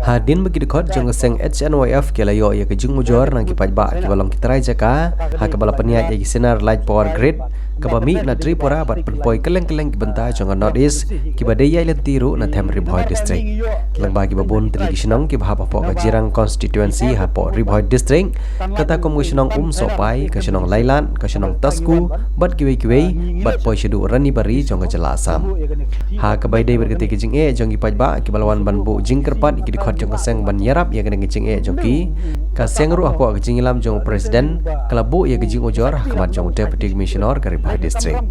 Hadin bagi dekat jong seng HNYF kelayo ya kejung mujor nang kipat ba ki balong kitrai jaka ha ka bala peniat ya sinar light power grid kabami na tripura bat penpoi keleng-keleng benta jong north east ki badaya len tiru na them ribhoi district lang bagi babun teligi sinong ki bahapa po ka jirang constituency ha po ribhoi district kata komisionong sopai ka sinong lailan ka sinong tasku bat kiwe bat poi shedu rani bari jong jelasam ha ka bai dei berkati kijing jong kipat ba ki balawan banbu jingkerpat ki dekat jong seng ban yarap ya kena kijing jong ki ka seng ruah po kijing ilam jong presiden kalabu ya kijing ujor kamat jong deputy commissioner ka ribhoi district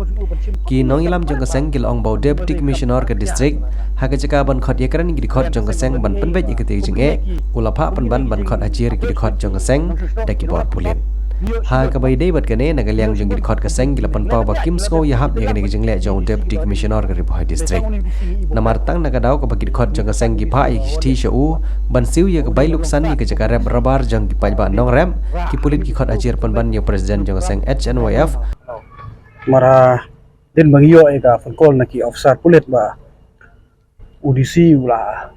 ki nong ilam jong seng ki long bau deputy commissioner ka district ha ka jaka ban khot ya kran ki dekat jong seng ban penbet ya kiti kijing ulapha ban khot ajir ki dekat jong seng da ki bor pulit ha ka bai dei bat kane nagaliang jong ki dekat ka seng ki lapan pau ba kim sko ya hap ya kene kijing le jong deputy commissioner ka ribhoi district namar tang nagadau ka bagi dekat jong seng ki pha i thi shu ban siu ya ka bai luksan ya ka jaka rep rabar jong ki pai ba nong rem ki pulit ki khot ajir ban ya presiden jong seng HNYF mara din bangiyo ka phone call na ki officer pulit ba UDC ula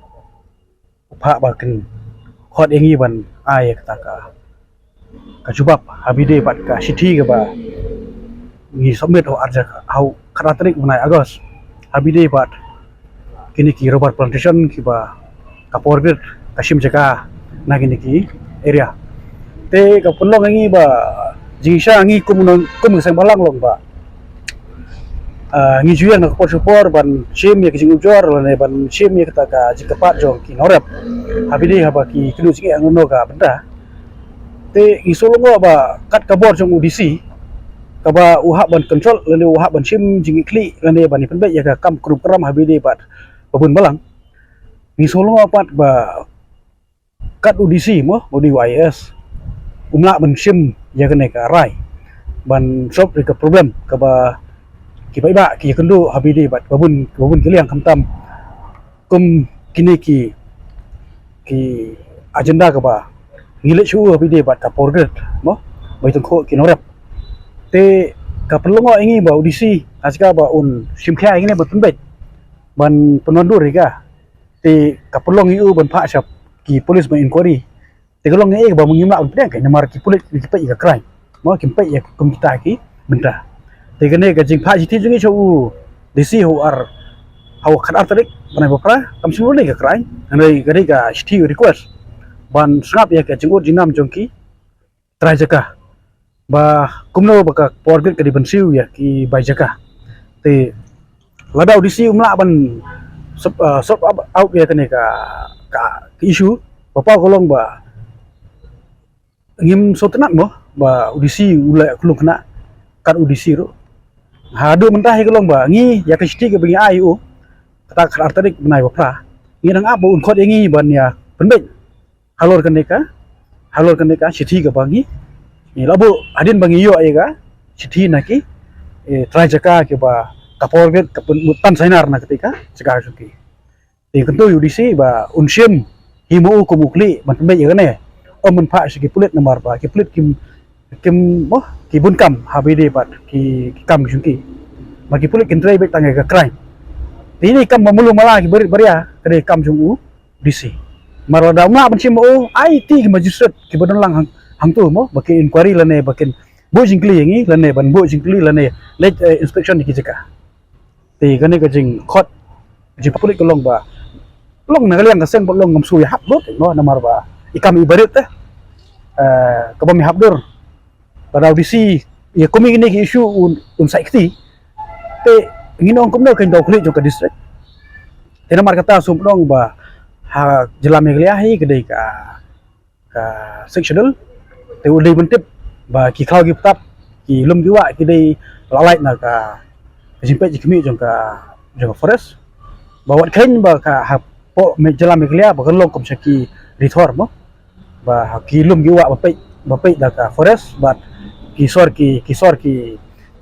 upha ba kin khot engi ban ai ka ka jubab habide bat ka sithi ka ba ngi submit ho arja hau kharatrik munai agos habide bat kini ki robot plantation ki ba kapor grid kashim jaka na kini ki area te ka punlong ngi ba jingsa ngi kum sang balang long ba ngi juya nak support ban shim ya kijing ujor lane ban shim ya kata ka jikapat jong ki norep habide haba ki kinu singi angono ka benda te isolongo ba kat kabor jong UDC ka ba uhak ban control lane uhak ban shim jingi kli lane ban penbe ya ka kam krum kram habide bat babun balang isolongo pat ba kat UDC mo bodi YS umla ban shim ya kene ka rai ban shop ka problem ka ba ki bai ba ki kendo habide bat babun kiliang kamtam kum kini ki agenda ka ba ngile chu habide bat ka porget mo bai tengko ki norep te ka pelongo ingi ba UDC aska ba un simkhia ingi ba tunbet ban penondur ka te ka pelong yu ban pha sap ki police ban inquiry te kalong nge ba mungima un pedang ka namar ki police ki pai ka crime mo ki pai ya kum kita ki benda te kene ka jing pha jithi jungi chu disi ho ar haw khatar tarik banai bopra kam sulu ni ka krai anai gari ka jithi request ban snap ya ka jingo jinam jongki trai jaka ba kumno ba ka porgit ka di bansiu ya ki bai jaka te ladau disi umla ban sop out ya kene ka issue bapa kolong ba ngim sotenat mo ba UDC ula kulung kena kan UDC ro hadu mentah kolong ba ngi ya ka sti ka bingi ayu kata khar tarik benai bapra ngi nang apa un khot ngi ban ya penbet halor kaneka sithi ka bangi ni labu adin bangi yo ai ka sithi naki try jaka ke ba kapor get mutan sainar na ketika jaka suki te kento UDC ba unsim himu ko mukli ban penbet ya ne om pha sigi pulit namar ba ki pulit kim mo ki bunkam habide bat ki kam suki bagi pulit kentrai bet tangai ka crime ini kam mamulu mala ki beria kade kam jungu UDC marada umla benci mo IT ki magistrate ki badon lang hang tu mo baki inquiry lane bakin bo jingkli yangi lane ban bo jingkli lane let inspection ki jaka te gane ka jing khot ji pulik kolong ba long na kaliang ka seng long ngam suya hap dot no namar ba ikam ibarit ka ba mi habdur pada audisi ya kumi ini ki issue un saikti te nginong kumno kan daw kulit ka district te namar kata sumdong ba ha jelam yagliahi kedai ka sectional te ulai mentip ba ki khaw ki tap ki lum ki wa ki dei lalai na ka jimpe jikmi jong ka forest ba wat khain ba ka ha po me jelam yaglia ba kan long kom saki rithor mo ba ki lum ki wa ba pe da ka forest ba ki sor ki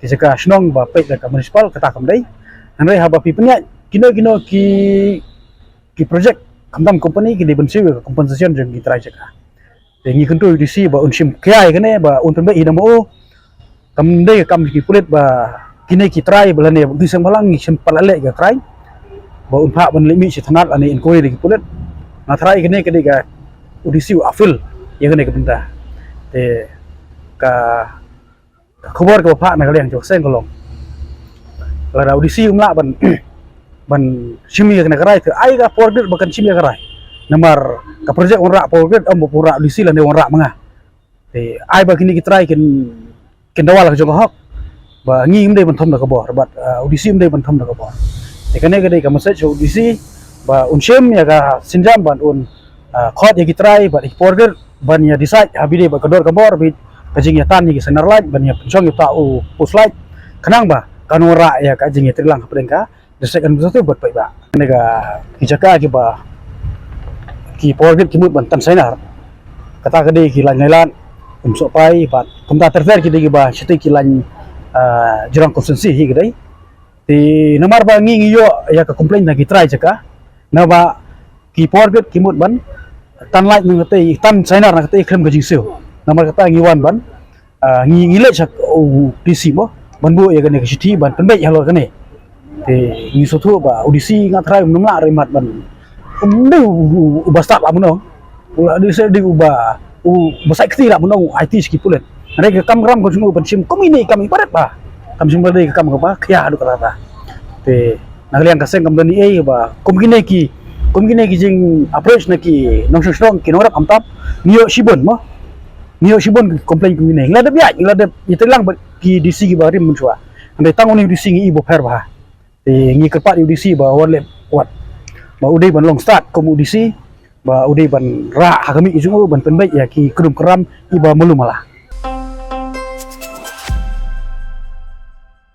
jaka snong ba pe da ka municipal kata kam dei anai ha ba pi penya kino ki project kamdam company ki dibensiu compensation jeng ki trai jaka tengi kentu UDC ba unsim kiai kene ba un penbe ida mo kam de kam ki pulit ba kini ki trai belane bu sang balang sim palale ga trai ba un pha ban limi si thanat ani inquiry ki pulit Ngatrai kene ga audisi afil ya kene ke benda te ka khabar ka pha na kalian jok seng kolong la audisi umla ban ban simi kene karai te ai ga pordet bakan simi karai namar ka project onra pordet am pura audisi la ne onra manga te ai ba kini kitrai ken dawal ka jok hok ba ngi imde ban thom da ka bor bat audisi imde ban thom da ka bor te kene ga dei ka message audisi ba unshem ya ga sinjam ban un khot ya kitrai ba pordet ban ya decide habide ba kador ka bor bit kajing ya tan ni senar lain ban ya pencong ya tau puslai kenang ba kanora ya kajing ya trilang kapdengka desekan betul buat baik ba nega kijaka ki ba ki pordet ki mut ban tan senar kata kade ki lan lan sok pai ba kumta terfer ki degi ba chete ki lan jirang konsensi hi gidai ti namar ba ngi yo ya ka complain na ki try jaka na ba ki pordet ki mut ban tan lai ngi te tan senar na te krem kajing seo namar kata ngi wan ban ngi ngile chak DC mo ban bu ya gane kiti ban penbe ya lo gane te ngi sotu ba audisi ngatrai numla remat ban umde ubasta la muno di se di uba besai kiti la muno IT skipulen ane ke kam gram ko sungu ban sim komini kami paret ba kam sim berde kam ba kya adu kata te nagalian kaseng kam dani ba komine ki jing approach na ki nong strong ki norap amtap niyo shibon mo niyo shibon komplain komine ngladep ya ngladep itelang ki DC ki barim munchwa ande tangoni DC ngi ibo pher ba te ngi kepat DC ba wale kuat ba udai ban long start kom DC ba udai ban ra hakami ijung ban penbai ya ki krum kram iba mulumala